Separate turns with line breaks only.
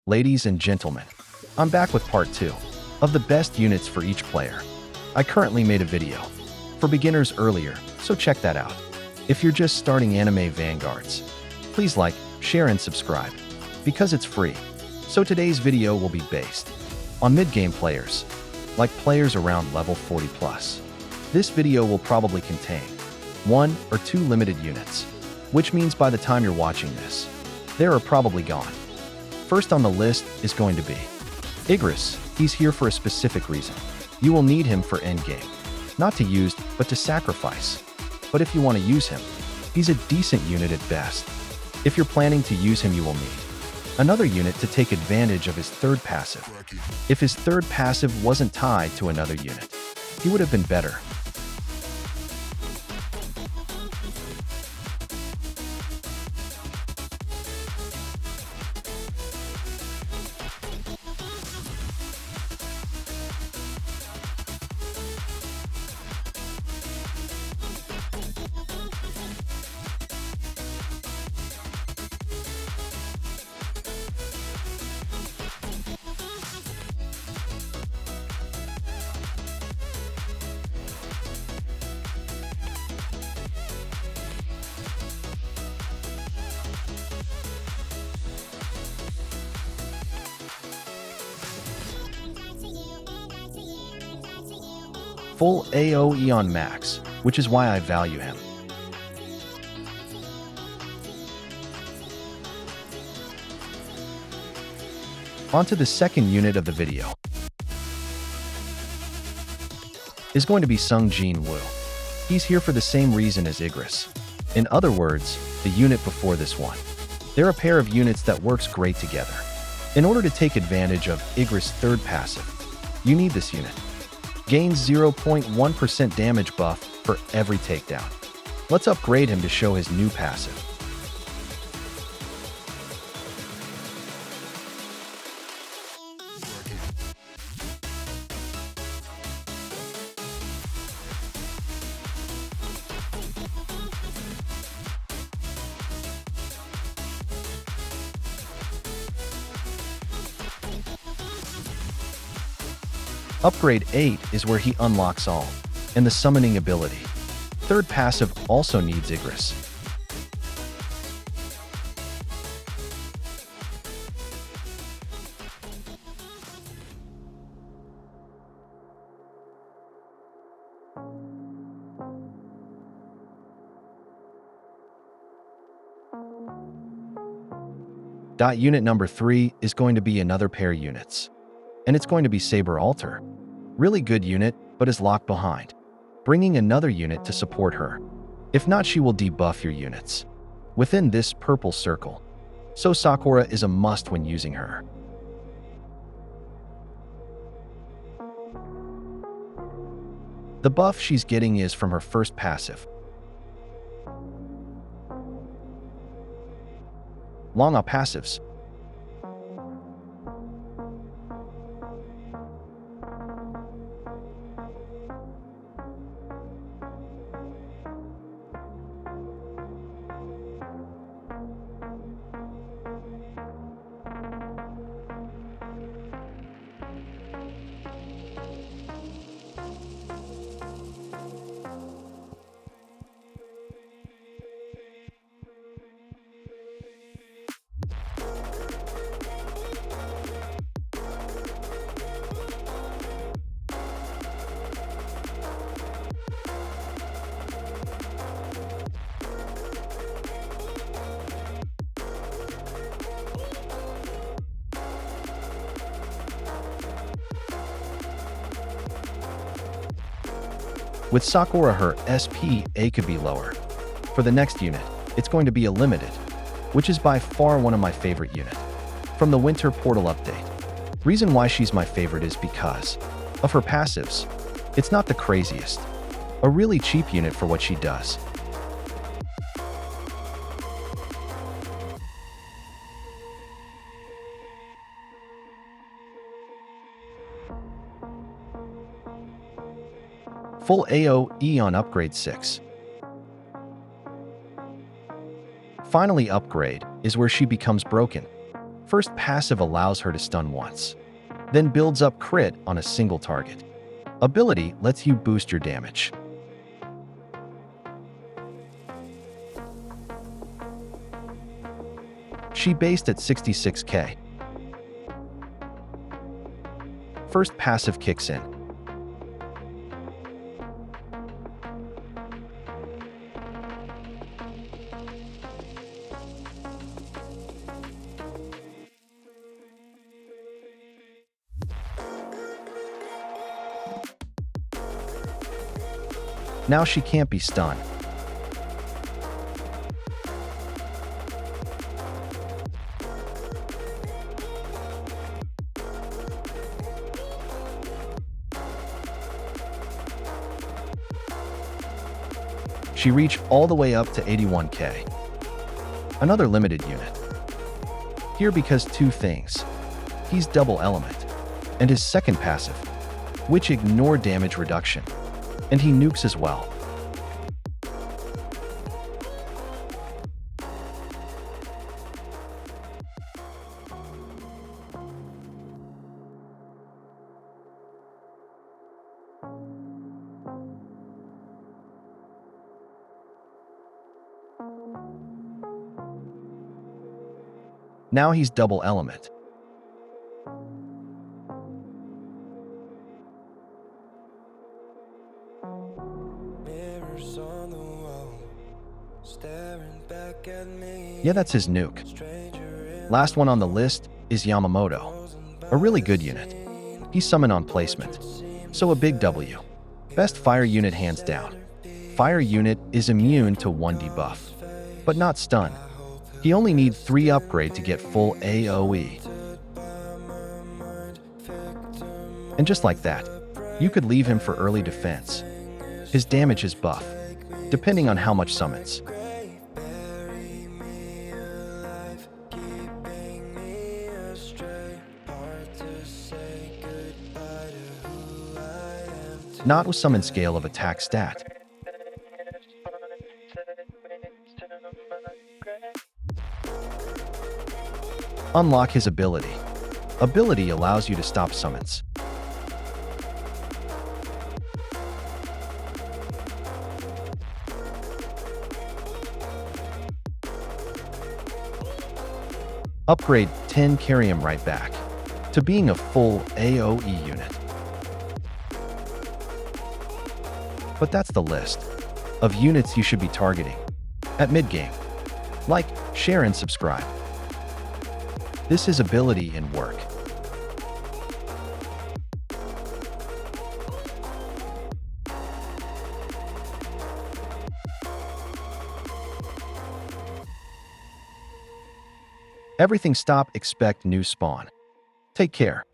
Ladies and gentlemen, I'm back with part 2 of the best units for each player. I currently made a video for beginners earlier, so check that out. If you're just starting Anime Vanguards, please like, share, and subscribe, because it's free. So today's video will be based on mid-game players, like players around level 40 plus. This video will probably contain 1 or 2 limited units, which means by the time you're watching this, they are probably gone. First on the list is going to be Igris. He's here for a specific reason. You will need him for endgame. Not to use, but to sacrifice. But if you want to use him, he's a decent unit at best. If you're planning to use him, you will need another unit to take advantage of his third passive. If his third passive wasn't tied to another unit, he would have been better. Full AO Eon Max, which is why I value him. On to the second unit of the video is going to be Sung Jin Woo. He's here for the same reason as Igris. In other words, the unit before this one. They're a pair of units that works great together. In order to take advantage of Igris' third passive, you need this unit. Gains 0.1% damage buff for every takedown. Let's upgrade him to show his new passive. Upgrade 8 is where he unlocks all, and the summoning ability. Third passive also needs Igris. Unit number 3 is going to be another pair units. And it's going to be Saber Alter. Really good unit, but is locked behind, bringing another unit to support her. If not, she will debuff your units within this purple circle. So Sakura is a must when using her. The buff she's getting is from her first passive. Longa passives. With Sakura, her SPA could be lower. For the next unit, it's going to be a limited, which is by far one of my favorite units from the Winter Portal update. Reason why she's my favorite is because of her passives. It's not the craziest. A really cheap unit for what she does. Full AOE on upgrade 6. Finally, upgrade is where she becomes broken. First passive allows her to stun once, then builds up crit on a single target. Ability lets you boost your damage. She based at 66k. First passive kicks in. Now she can't be stunned. She reached all the way up to 81k. Another limited unit. Here because two things. He's double element, and his second passive, which ignore damage reduction, and he nukes as well. Now he's double element. Yeah, that's his nuke. Last one on the list is Yamamoto, a really good unit. He's summon on placement, so a big W. Best fire unit hands down. Fire unit is immune to 1 debuff, but not stun. He only needs 3 upgrade to get full AoE. And just like that, you could leave him for early defense. His damage is buff, depending on how much summons. Not with summon scale of attack stat. Unlock his ability. Ability allows you to stop summons. Upgrade 10 carry him right back to being a full AoE unit. But that's the list of units you should be targeting at mid-game. Like, share, and subscribe. This is ability in work. Everything stop, expect new spawn. Take care.